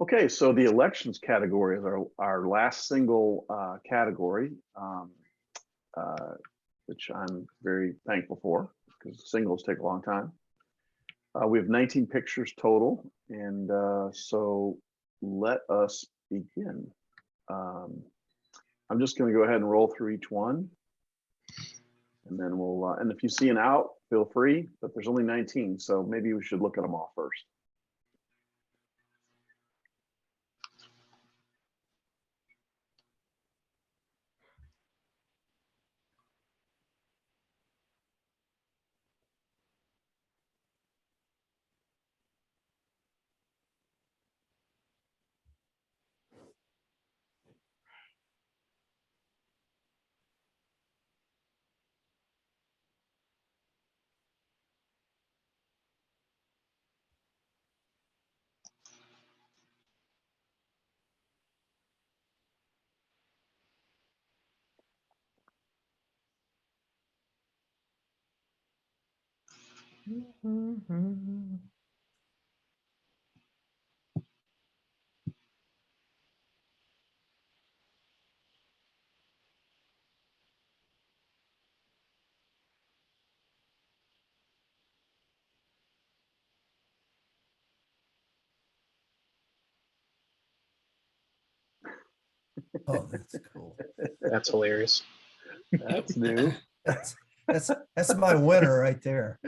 Okay, so the elections category is our last single category, which I'm very thankful for because singles take a long time. We have 19 pictures total, and so let us begin. I'm just going to go ahead and roll through each one, and then we'll, and if you see an out, feel free, but there's only 19, so maybe we should look at them all first. Oh, that's cool. That's hilarious. That's new. That's my winner right there.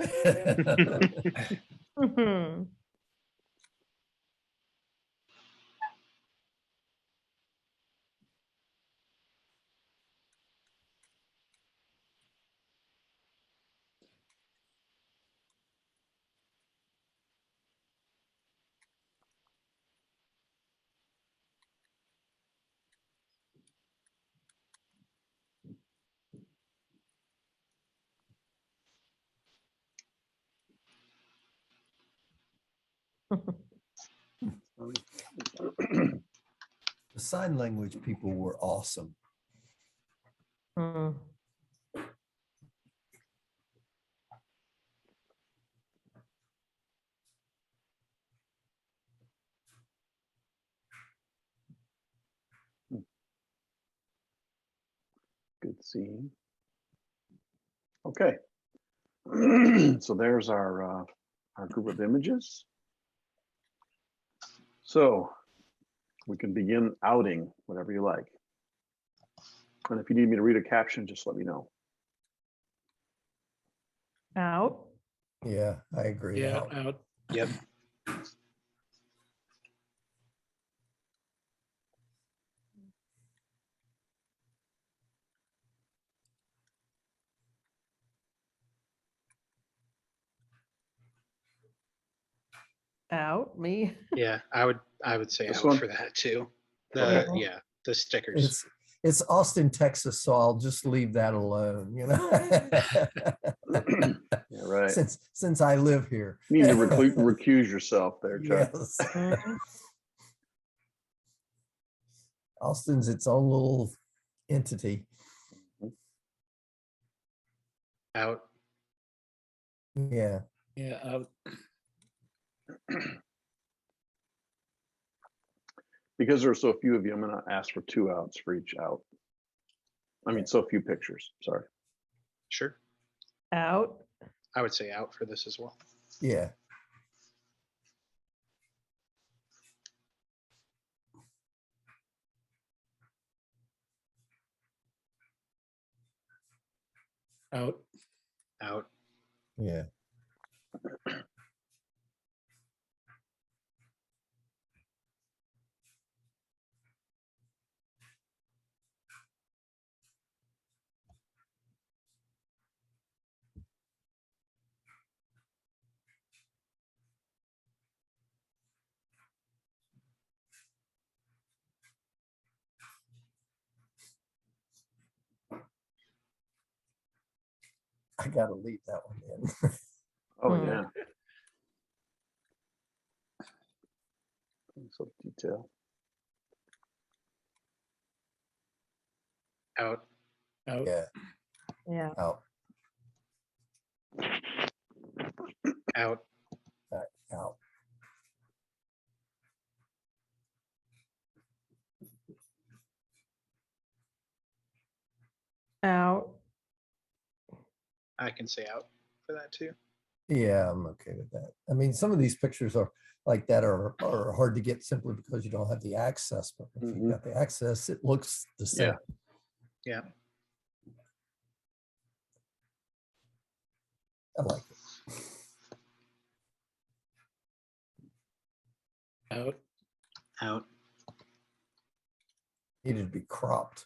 The sign language people were awesome. Good seeing. Okay. So there's our group of images. So we can begin outing whatever you like. And if you need me to read a caption, just let me know. Out. Yeah, I agree. Yeah, Out. out. Yep. Out. Me. Yeah, I would say This out one? for that too. Okay. Yeah, the stickers. It's Austin, Texas, so I'll just leave that alone, you know. Yeah, right. Since I live here. You need to recuse yourself there, Chuck. Yes. Mhm. Austin's its own little entity. Out. Yeah. Yeah, out. Because there are so few of you, I'm going to ask for 2 outs for each out. I mean, so few pictures. Sorry. Sure. Out. I would say out for this as well. Yeah. Out. Out. Yeah. I gotta leave that one in. Oh, yeah. So detail. Out. Out. Yeah. Yeah. Out. Out. Out. out, I can say out for that too. Yeah, I'm okay with that. I mean, some of these pictures are like that are hard to get simply because you don't have the access. But if you've Mhm. got the access, it looks the same. Yeah. Yeah. I like it. Out. Out. Needed to be cropped.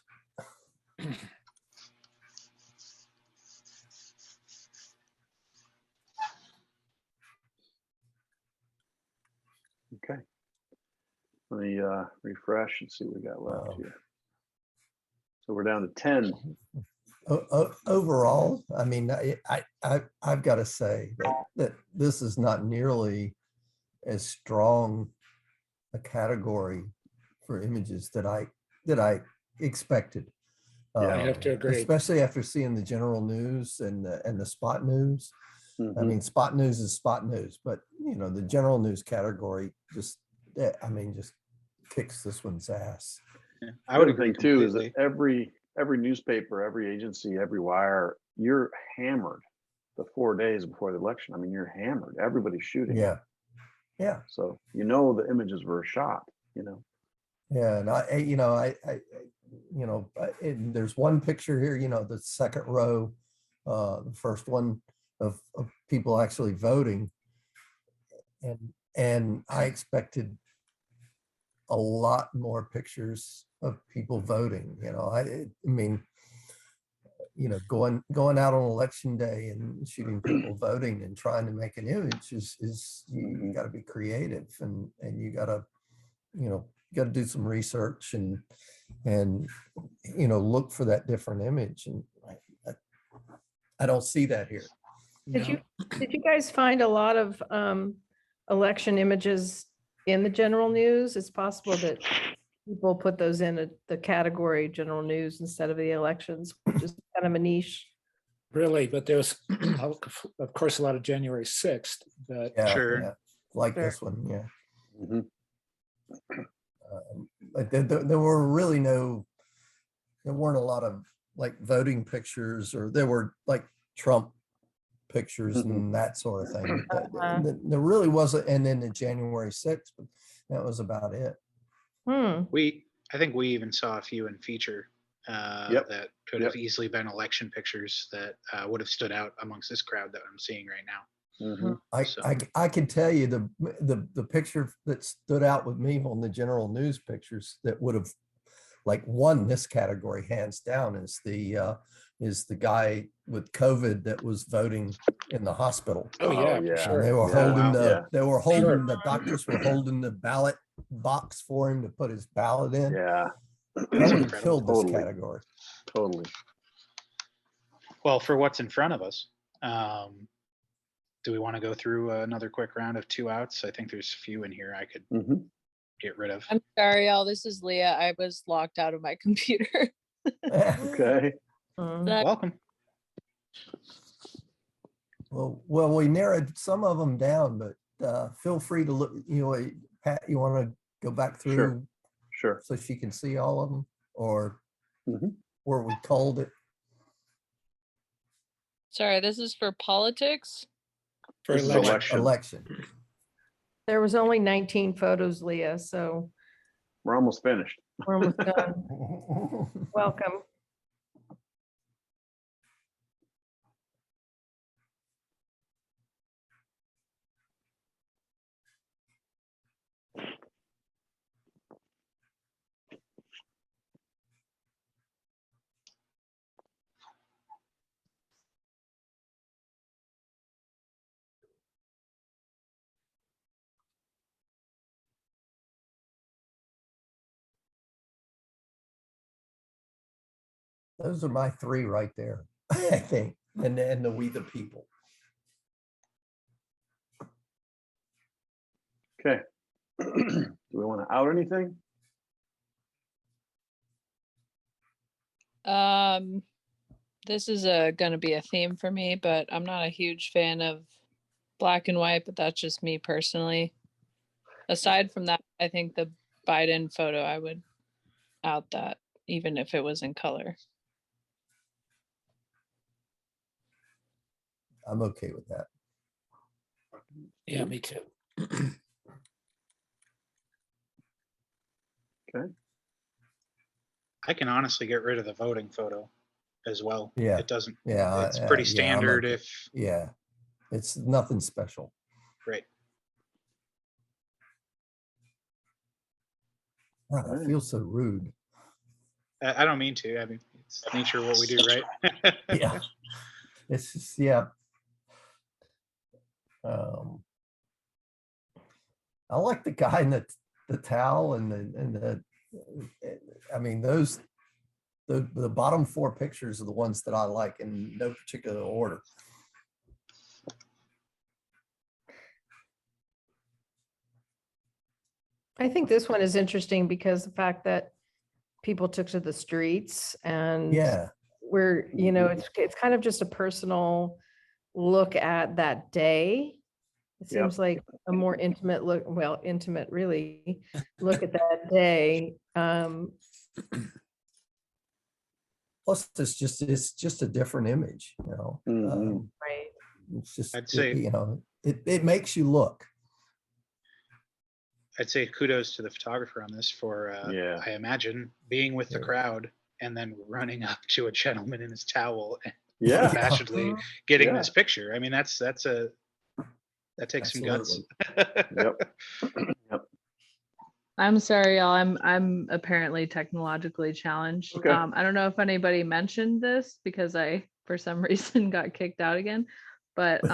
Okay. Let me refresh and see what we got left Wow. here. So we're down to 10. Overall, I mean, I've got to say that this is not nearly as strong a category for images that I expected. Yeah. I have to agree. Especially after seeing the general news and the spot news. I Mhm. mean, spot news is spot news, but you know, the general news category just kicks this one's ass. Yeah, I would The other agree thing too is completely. that every newspaper, every agency, every wire, you're hammered the 4 days before the election. I mean, you're hammered. Everybody's shooting. Yeah. Yeah. So you know the images were shot. You know. Yeah. And and there's one picture here, you know, the second row, the first one of people actually voting. And I expected a lot more pictures of people voting. You know, I mean, you know, going out on election day and shooting people voting and trying to make an image is you got to be creative and you got to, you know, got to do some research and you know, look for that different image. And I don't see that here. Did No. you guys find a lot of election images in the general news? It's possible that people put those in the category general news instead of the elections, which is kind of a niche. Really, but there's, of course, a lot of January 6th, but Yeah, Sure. yeah, like Sure. this one. Yeah. Mhm. But there were really there weren't a lot of like voting pictures, or there were like Trump pictures and that sort of thing. There really wasn't. And then the January 6th, but that was about it. I think we even saw a few in feature Yep. that could have easily been election pictures that would have stood out amongst this crowd that I'm seeing right now. Mhm. I can tell you the picture that stood out with me on the general news pictures that would have like won this category hands down is the guy with COVID that was voting in the hospital. oh yeah, Oh, for yeah. And sure. they were Yeah, holding yeah. the doctors were holding the ballot box for him to put his ballot in. Yeah. That would have Incredible. killed this Totally. category. Totally. Well, for what's in front of us, do we want to go through another quick round of 2 outs? I think there's a few in here I could Mhm. get rid of. I'm sorry, y'all. This is Leah. I was locked out of my computer. Okay. Welcome. Well, we narrowed some of them down, but feel free to look. You know, Pat, you want to go back through Sure. Sure. so she can see all of them, or Mhm. where we culled it. Sorry, this is for politics. For This is election. Election. There was only 19 photos, Leah, so We're almost finished. we're almost done. Welcome. Those are my three right there, I think, and the We the People. Okay. Do we want to out anything? This is going to be a theme for me, but I'm not a huge fan of black and white, but that's just me personally. Aside from that, I think the Biden photo, I would out that, even if it was in color. I'm okay with that. Yeah, me too. I can honestly get rid of the voting photo as well. Yeah. It doesn't, Yeah. it's pretty yeah, I'm standard okay. if, Yeah, it's nothing special. right. God, I Alright. feel so rude. I don't mean to. I mean, it's nature of what we do, right? Yeah, it's just, yeah. Um, I like the guy in the towel and the, I mean, those, the bottom 4 pictures are the ones that I like in no particular order. I think this one is interesting because the fact that people took to the streets and Yeah, where, you know, it's kind of just a personal look at that day. It Yep. seems like a more intimate look, well, intimate really, look at that day. plus it's just a different image, you know. Mhm. Right. It's just, I'd say- you know, it makes you look. I'd say kudos to the photographer on this for, Yeah. I imagine, being with the Yeah. crowd and then running up to a gentleman in his towel and Yeah. abashedly getting Yeah. this picture. I mean, that takes some guts. Yep. Yep. I'm sorry, y'all. I'm apparently technologically challenged. Okay. I don't know if anybody mentioned this because I, for some reason, got kicked out again. But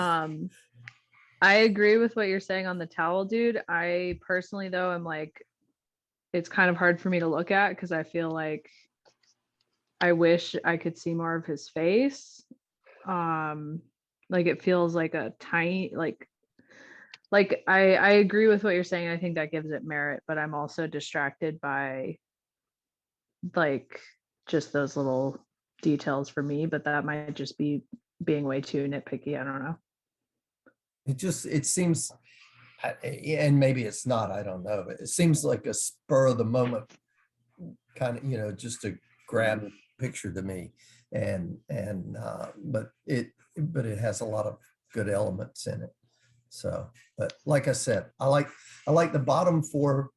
I agree with what you're saying on the towel, dude. I personally, though, am like, it's kind of hard for me to look at because I feel like I wish I could see more of his face. Like it feels like a tiny, like I agree with what you're saying. I think that gives it merit, but I'm also distracted by like just those little details for me, but that might just be being way too nitpicky. I don't know. It seems, and maybe it's not, I don't know, but it seems like a spur of the moment kind of, you know, just a grab picture to me. But it has a lot of good elements in it. So, but like I said, I like the bottom 4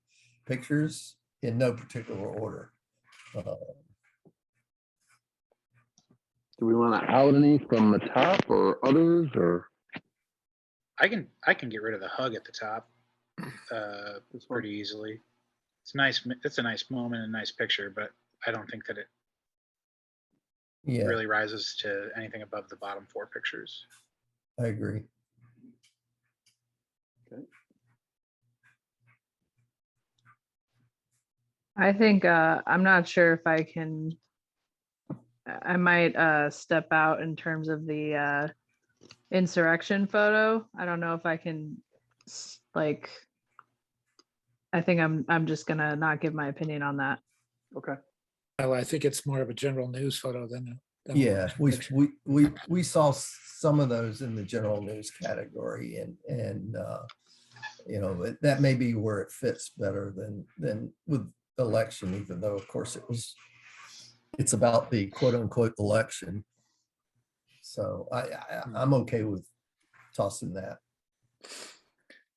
pictures in no particular order. Do we want to out any from the top or others or? I can get rid of the hug at the top This one? pretty easily. It's nice. It's a nice moment and nice picture, but I don't think that it Yeah, really rises to anything above the bottom 4 pictures. I agree. I think I'm not sure if I can. I might step out in terms of the insurrection photo. I don't know if I can like. I think I'm just gonna not give my opinion on that. Okay. Well, I think it's more of a general news photo than a Yeah, picture. we saw some of those in the general news category, and you know, that may be where it fits better than with election, even though of course it's about the quote unquote election. So I'm okay with tossing that.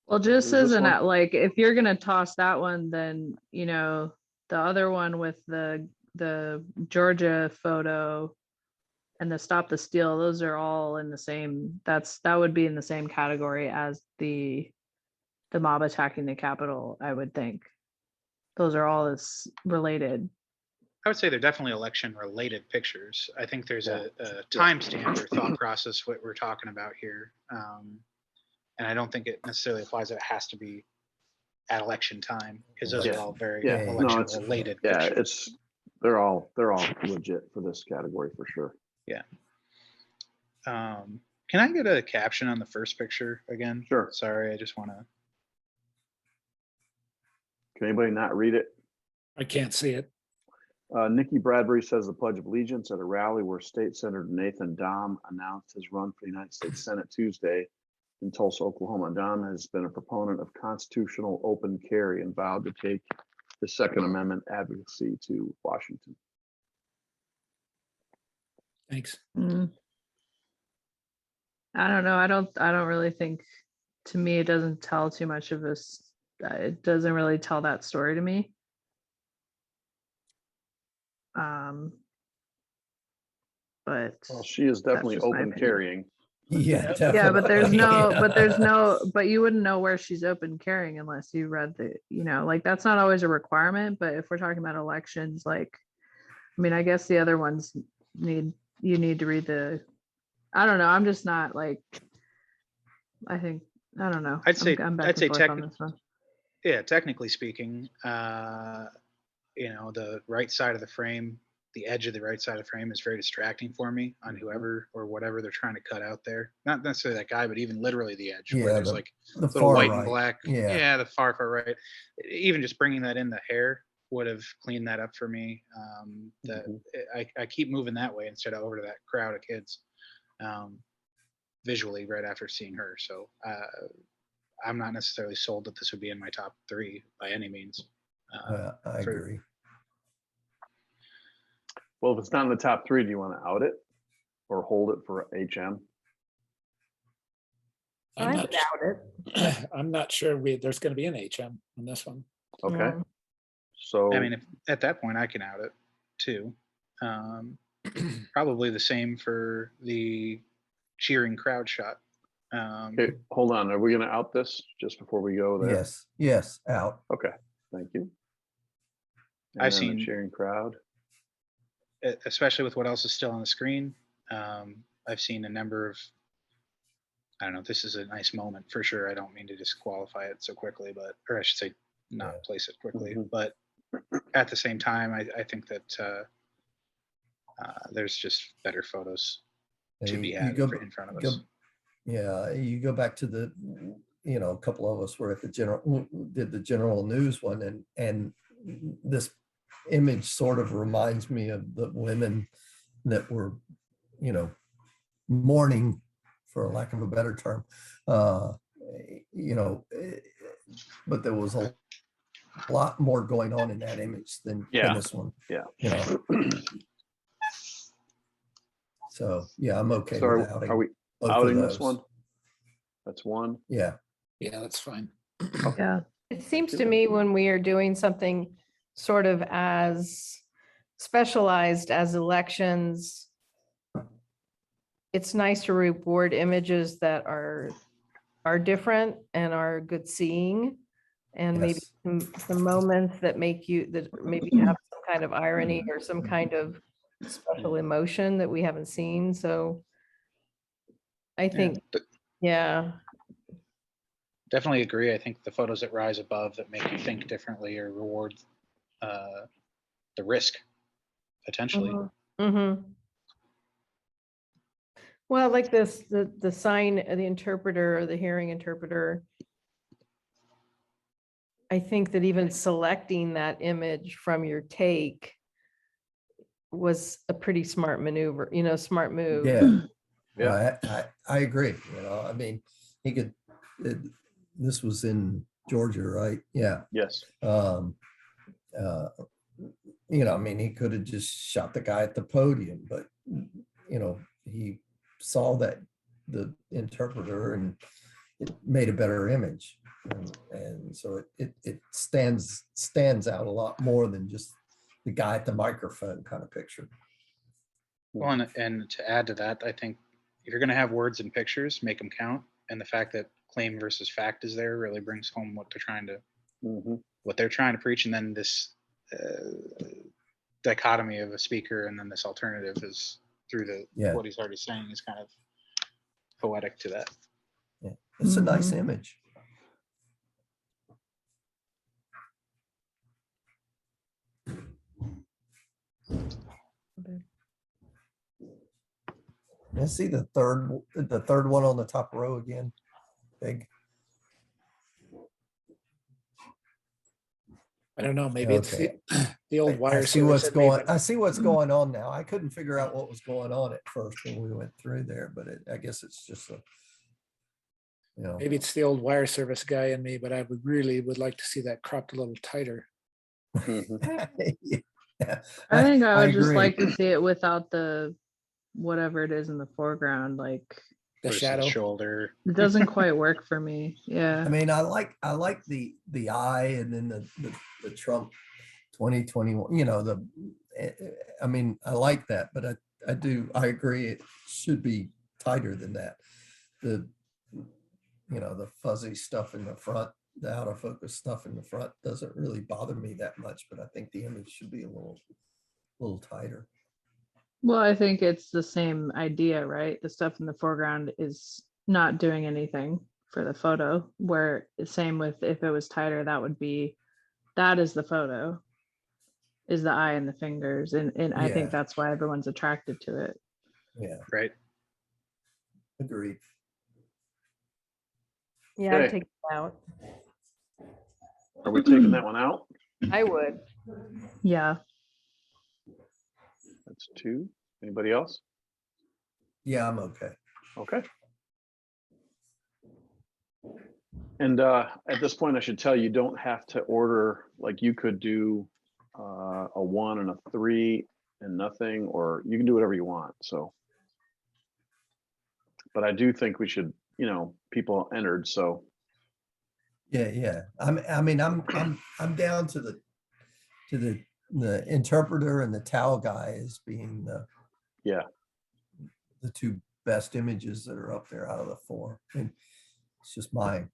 Well, just There's as this an one. like, if you're gonna toss that one, then you know the other one with the Georgia photo and the Stop the Steal, those are all in the same. That would be in the same category as the mob attacking the Capitol. I would think those are all as related. I would say they're definitely election related pictures. I think there's Yeah. a timestamp or thought process what we're talking about here. And I don't think it necessarily applies that it has to be at election time because those Yeah. are all very Yeah. No, election it's related yeah. pictures. They're all legit for this category for sure. Can I get a caption on the first picture again? Sure. Sorry, I just want to. Can anybody not read it? I can't see it. Nikki Bradbury says the Pledge of Allegiance at a rally where State Senator Nathan Dahm announced his run for the United States Senate Tuesday in Tulsa, Oklahoma. Dahm has been a proponent of constitutional open carry and vowed to take the Second Amendment advocacy to Washington. Thanks. Mm. I don't know. I don't really think, to me, it doesn't tell too much of this. It doesn't really tell that story to me. But Well, she is definitely just my open opinion. carrying. Yeah, yeah, but there's no, definitely. but you wouldn't know where she's open carrying unless you read the, like that's not always a requirement. But if we're talking about elections, like, I mean, I guess the other ones you need to read the, I don't know. I'm just not like, I think, I don't know. I'd say I'm back I'd and say forth on this one. yeah, technically speaking, the right side of the frame, the edge of the right side of the frame is very distracting for me on whoever or whatever they're trying to cut out there. Not necessarily that guy, but even literally the edge where Yeah, there's like the little far white and right. black. Yeah. Yeah, the far right. Even just bringing that in the hair would have cleaned that up for me. That I keep moving that way instead of over to that crowd of kids visually right after seeing her. So I'm not necessarily sold that this would be in my top 3 by any means. I agree. Well, if it's not in the top 3, do you want to out it or hold it for HM? I'm I not, doubt it. I'm not sure there's going to be an HM on this one. Okay. No. So I mean, if, at that point, I can out it too. Probably the same for the cheering crowd shot. okay, hold on. Are we going to out this just before we go there? Yes, out. Okay, thank you. And I've then the seen- cheering crowd. Especially with what else is still on the screen. I've seen a number of, I don't know, this is a nice moment for sure. I don't mean to disqualify it so quickly, or I should say not place it quickly. But at the same time, I think that there's just better photos to be had in front of us. Yeah, you go back to the, a couple of us were at did the general news one, and this image sort of reminds me of the women that were, mourning, for lack of a better term, but there was a lot more going on in that image than this one. Yeah. So yeah, I'm okay So with outing. are we both of outing this those. one? That's one. Yeah. Yeah, that's fine. Yeah. It seems to me when we are doing something sort of as specialized as elections, it's nice to reward images that are different and are good seeing. And maybe some moments that maybe have some kind of irony or some kind of special emotion that we haven't seen. So I think, yeah. Definitely agree. I think the photos that rise above that make you think differently or reward the risk potentially. Mm-hmm. Well, like this, the sign, the interpreter or the hearing interpreter. I think that even selecting that image from your take was a pretty smart maneuver, smart move. Yeah. I agree. I mean, he could, this was in Georgia, right? Yeah. Yes. I mean, he could have just shot the guy at the podium, but, he saw that the interpreter and it made a better image. And so it stands out a lot more than just the guy at the microphone kind of picture. Well, and to add to that, I think if you're going to have words and pictures, make them count. And the fact that claim versus fact is there really brings home what they're trying to preach. And then this dichotomy of a speaker and then this alternative is through what he's already saying is kind of poetic to that. Yeah, it's a nice image. Let's see the third one on the top row again. Big. I don't know. Maybe it's the old wire. I see what's going on now. I couldn't figure out what was going on at first when we went through there, but I guess it's just maybe it's the old wire service guy in me, but I would like to see that cropped a little tighter. Yeah, I think I would just like to see it without the whatever it is in the foreground, like The versus shadow. shoulder. It doesn't quite work for me. I Yeah. mean, I like the eye and then the Trump 2021, I mean, I like that, but I agree. It should be tighter than that. The fuzzy stuff in the front, the out of focus stuff in the front doesn't really bother me that much, but I think the image should be a little tighter. Well, I think it's the same idea, right? The stuff in the foreground is not doing anything for the photo, where same with if it was tighter, that is the photo, is the eye and the fingers. And I think Yeah. that's why everyone's attracted to it. Yeah, Right. agreed. Yeah, I'd Okay. take it out. Are we taking that one out? I would. Yeah. That's 2. Anybody else? Yeah, I'm okay. Okay. And at this point, I should tell you, don't have to order, like you could do a 1 and a 3 and nothing, or you can do whatever you want. So, but I do think we should, people entered. So, Yeah. I'm down to the interpreter and the towel guy as being yeah. the 2 best images that are up there out of the 4. And it's just my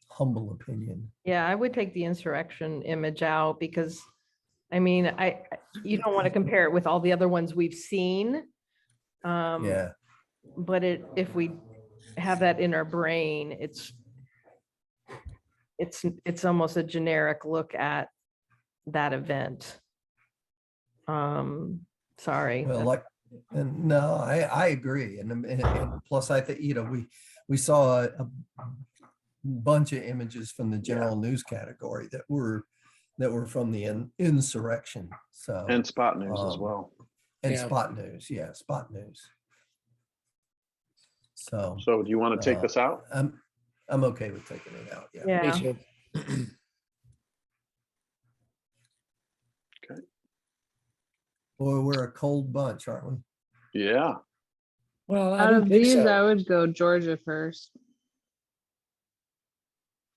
humble opinion. Yeah, I would take the insurrection image out because, I mean, you don't want to compare it with all the other ones we've seen. Yeah, But if we have that in our brain, it's almost a generic look at that event. Sorry. well, and no, I agree. And plus I think, we saw a bunch of images from the general news category that were from the insurrection. So And spot news as Um, well. and Yeah. spot news. Yeah, spot news. So So do you want to take this out? I'm okay with taking it out. Yeah. Yeah. Me too. Boy, we're a cold bunch, aren't we? Yeah. Well, I Out don't of think these, so. I would go Georgia first.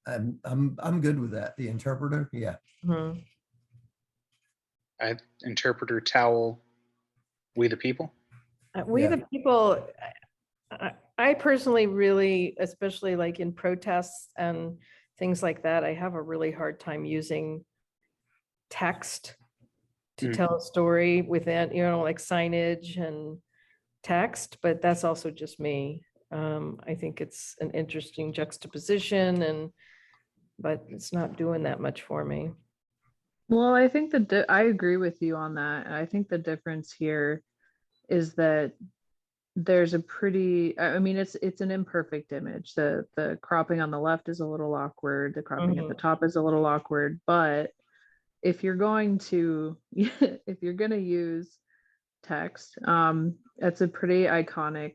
I'm good with that. The interpreter, yeah. Mhm. Interpreter, towel, we the people. We Yeah. the people, I personally really, especially like in protests and things like that, I have a really hard time using text to Mm. tell a story within, like signage and text, but that's also just me. I think it's an interesting juxtaposition but it's not doing that much for me. Well, I think I agree with you on that. I think the difference here is that there's a pretty, I mean, it's an imperfect image. The cropping on the left is a little awkward. The cropping at the top is a little awkward, but if you're going to use text, it's a pretty iconic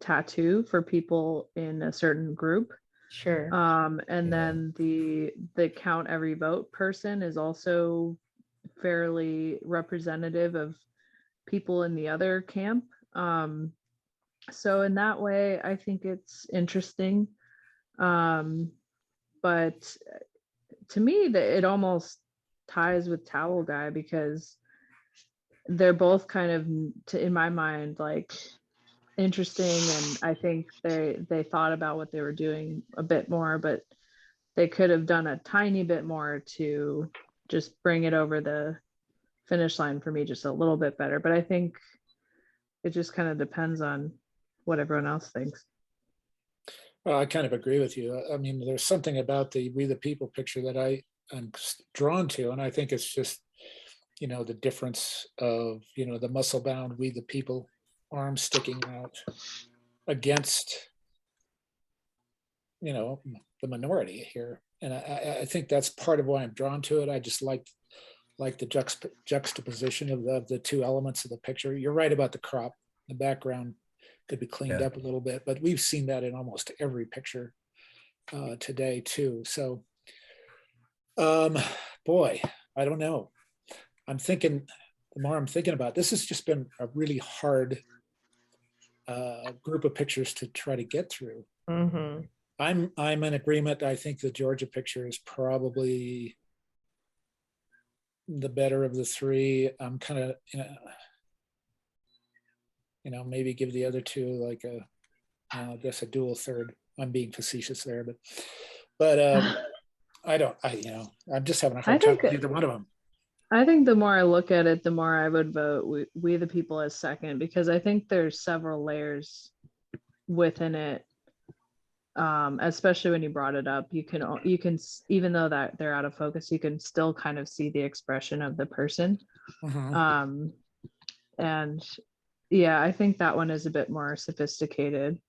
tattoo for people in a certain group. Sure. And Yeah. then the count every vote person is also fairly representative of people in the other camp. So in that way, I think it's interesting. But to me, it almost ties with Towel Guy because they're both kind of, in my mind, like interesting, and I think they thought about what they were doing a bit more, but they could have done a tiny bit more to just bring it over the finish line for me just a little bit better. But I think it just kind of depends on what everyone else thinks. Well, I kind of agree with you. I mean, there's something about the We the People picture that I'm drawn to, and I think it's just, the difference of, the muscle bound We the People arms sticking out against, the minority here. And I think that's part of why I'm drawn to it. I just like the juxtaposition of the two elements of the picture. You're right about the crop. The background could be cleaned up a little bit, but we've seen that in almost every picture today too. So, boy, I don't know. The more I'm thinking about this, has just been a really hard group of pictures to try to get through. Mm-hmm. I'm in agreement. I think the Georgia picture is probably the better of the three. I'm kind of, maybe give the other two like I guess a dual third. I'm being facetious there, but I'm just having a hard time with either one of them. I think the more I look at it, the more I would vote we the People as second, because I think there's several layers within it. Especially when you brought it up, you can even though that they're out of focus, you can still kind of see the expression of the person. Mhm. And yeah, I think that one is a bit more sophisticated.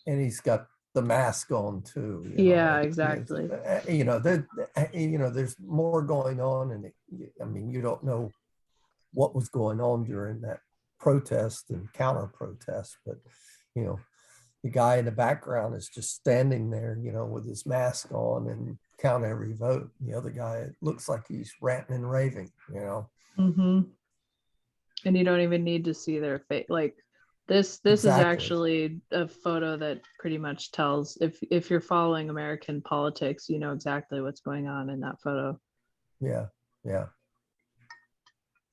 And he's got the mask on too. Yeah, exactly. There's more going on, and I mean, you don't know what was going on during that protest and counter protest, but the guy in the background is just standing there, with his mask on and count every vote. The other guy, it looks like he's ranting and raving. Mm-hmm. And you don't even need to see their face. Like this is Exactly. actually a photo that pretty much tells, if you're following American politics, you know exactly what's going on in that photo. Yeah.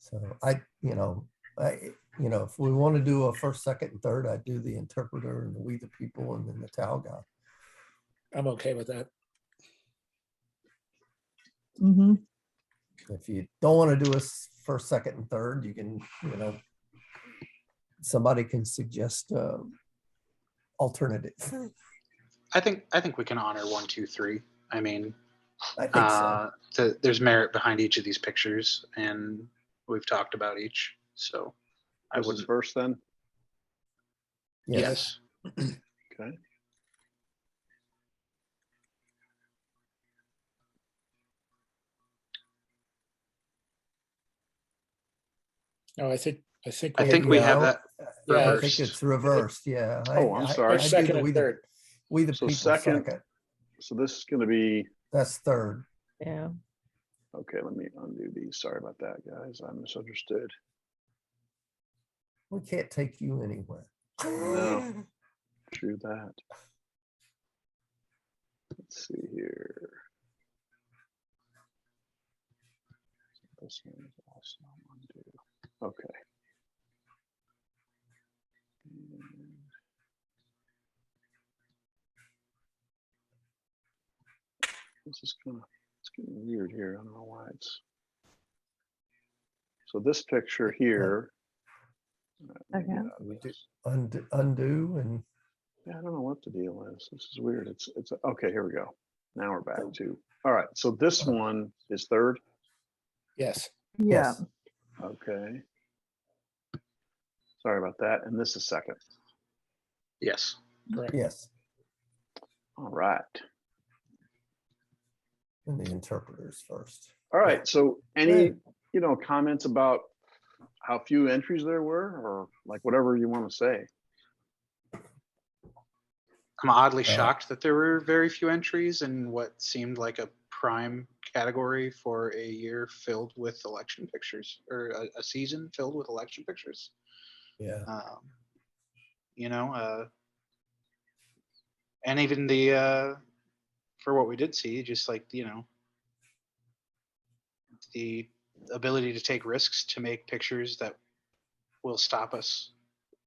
So if we want to do a first, second, and third, I'd do the interpreter and the We the People and then the Tau guy. I'm okay with that. Mm-hmm. If you don't want to do a first, second, and third, you can, somebody can suggest alternative. I think we can honor 1, 2, 3. I mean, I think so. there's merit behind each of these pictures, and we've talked about each. So I This is wouldn't. first then. Yes. Okay. No, I think we have that Yeah, I reversed. think it's reversed. Yeah. Oh, I'm sorry. First, second, and third. We the So People second. second. So this is going to be, That's third. Yeah. okay, let me undo these. Sorry about that, guys. I misunderstood. We can't take you anywhere. No. True that. Let's see here. This one is also undo. Okay. And this is it's getting weird here. I don't know why it's. So this picture here. Okay. Undo and Yeah, I don't know what the deal is. This is weird. It's okay. Here we go. Now we're back to. All right. So this one is third. Yes. Yeah. yes. Okay. Sorry about that. And this is second. Yes. Correct. Yes. All right. And the interpreters first. All right. So any, Right. Comments about how few entries there were, or like whatever you want to say? I'm oddly shocked that there were very few entries in what seemed like a prime category for a year filled with election pictures, or a season filled with election pictures. Yeah. And even for what we did see, just like, the ability to take risks to make pictures that will stop us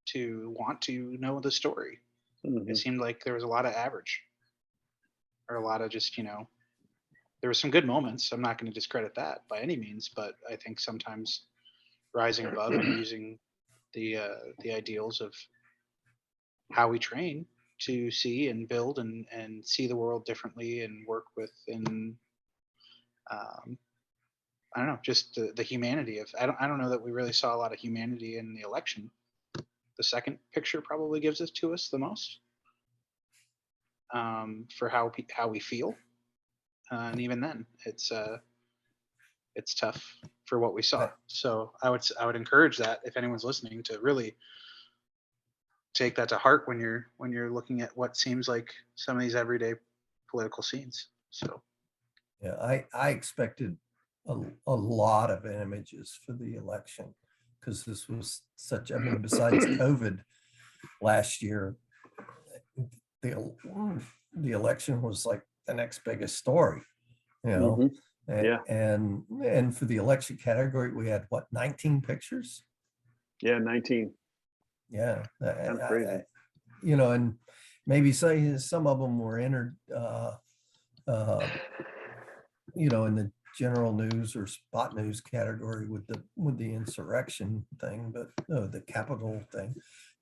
to want to know the story. Mhm. It seemed like there was a lot of average, or a lot of just, there were some good moments. I'm not going to discredit that by any means, but I think sometimes rising above and using the ideals of how we train to see and build and see the world differently and work within, I don't know, just the humanity of, I don't know that we really saw a lot of humanity in the election. The second picture probably gives it to us the most, for how we feel. And even then it's tough for what we saw. So I would encourage that, if anyone's listening, to really take that to heart when you're looking at what seems like some of these everyday political scenes. So Yeah, I expected a lot of images for the election, because this was such, I mean, besides COVID, last year, the election was like the next biggest story, you know. Mhm. Yeah. And for the election category, we had what, 19 pictures? Yeah, 19. Yeah, Kind of crazy. you know, and maybe say some of them were entered, you know, in the general news or spot news category with the insurrection thing, but the Capitol thing.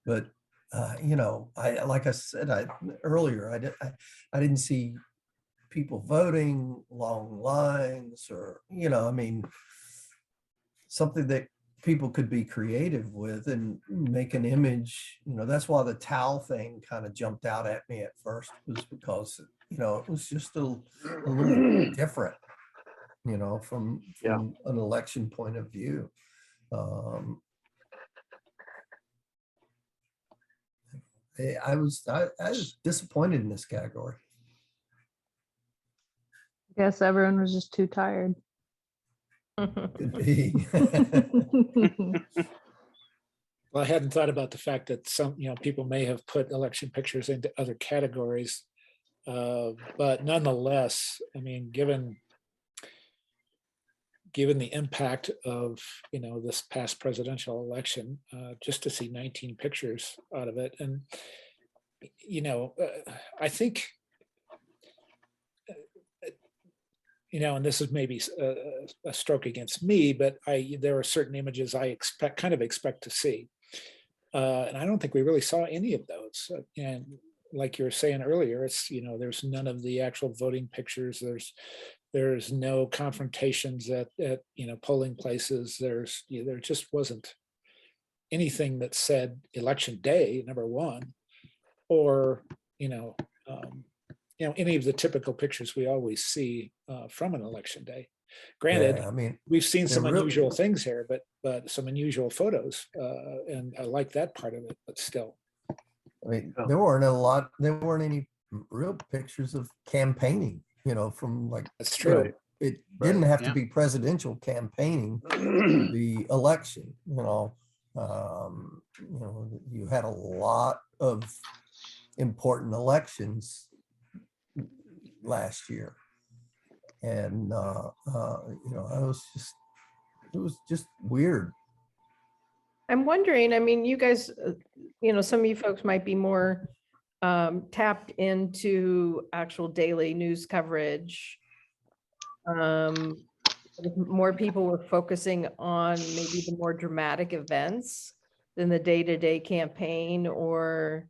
But you know, like I said earlier, I didn't see people voting, long lines, or you know, I mean, something that people could be creative with and make an image. You know, that's why the towel thing kind of jumped out at me at first, was because you know it was just a little different, you know, from Yeah. an election point of view. Um, I was disappointed in this category. Guess everyone was just too tired. Could be. Well, I hadn't thought about the fact that some, you know, people may have put election pictures into other categories. But nonetheless, I mean, given the impact of, you know, this past presidential election, just to see 19 pictures out of it. And, you know, I think, you know, and this is maybe a stroke against me, but there are certain images I kind of expect to see. And I don't think we really saw any of those. And like you were saying earlier, it's, you know, there's none of the actual voting pictures. There's no confrontations at you know, polling places. There just wasn't anything that said election day, number one, or you know, any of the typical pictures we always see from an election day. Granted, Yeah, I mean, we've seen some really, unusual things here, but some unusual photos, and I like that part of it. But still, I mean, Oh. there weren't any real pictures of campaigning, you know, from like, that's you know, true. it didn't have to Yeah. be presidential campaigning, the election, you know, you had a lot of important elections last year. And, you know, it was just weird. I'm wondering, I mean, you guys, you know, some of you folks might be more tapped into actual daily news coverage. If more people were focusing on maybe the more dramatic events than the day-to-day campaign or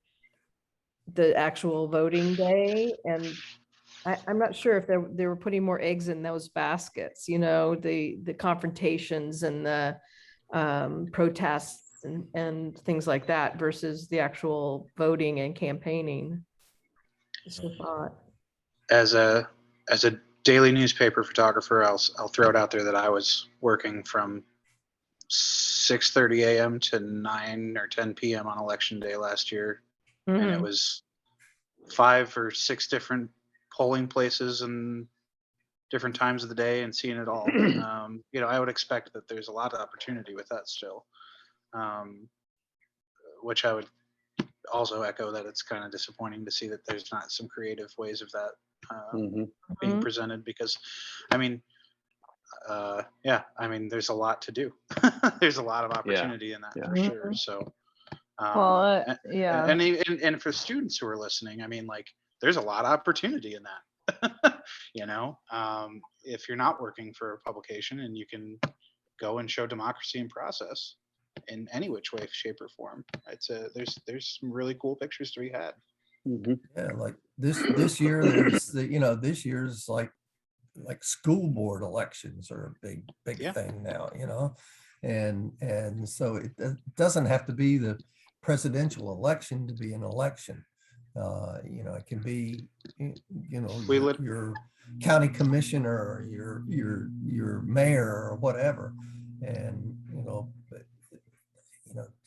the actual voting day. And I'm not sure if they were putting more eggs in those baskets, you know, the confrontations and the protests and things like that versus the actual voting and campaigning. Just a thought. As a daily newspaper photographer, I'll throw it out there that I was working from 6:30 a.m. to 9 or 10 p.m. on election day last year, and it Mhm. was 5 or 6 different polling places and different times of the day, and seeing it all. You know, I would expect that there's a lot of opportunity with that still, which I would also echo that it's kind of disappointing to see that there's not some creative ways of that being Mhm. presented, because I mean, yeah, I mean, there's a lot to do. There's a lot of opportunity in that for Yeah. sure. So, Well, yeah. and for students who are listening, I mean, like, there's a lot of opportunity in that. You know, if you're not working for a publication and you can go and show democracy in process in any which way, shape, or form, there's some really cool pictures to be had. Yeah, like this year, there's this year's like school board elections are a big Yeah. thing now, you know, and so it doesn't have to be the presidential election to be an election. You know, it can be, you know, your county commissioner or your mayor or whatever, and you know,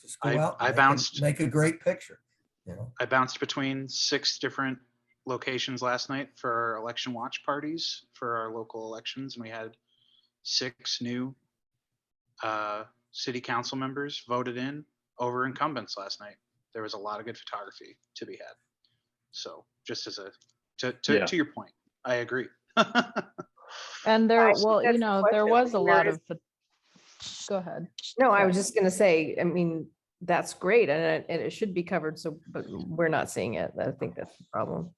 just go out and make a great picture. You know, I bounced between 6 different locations last night for our election watch parties for our local elections, and we had 6 new city council members voted in over incumbents last night. there was a lot of good photography to be had. So just as a, Yeah. to your point, I agree. And there, I think well, that's you the know, there question. was a Where lot is- of, go ahead. No, I Sorry. was just gonna say, I mean, that's great and it should be covered. So, but we're not seeing it. I think that's the problem.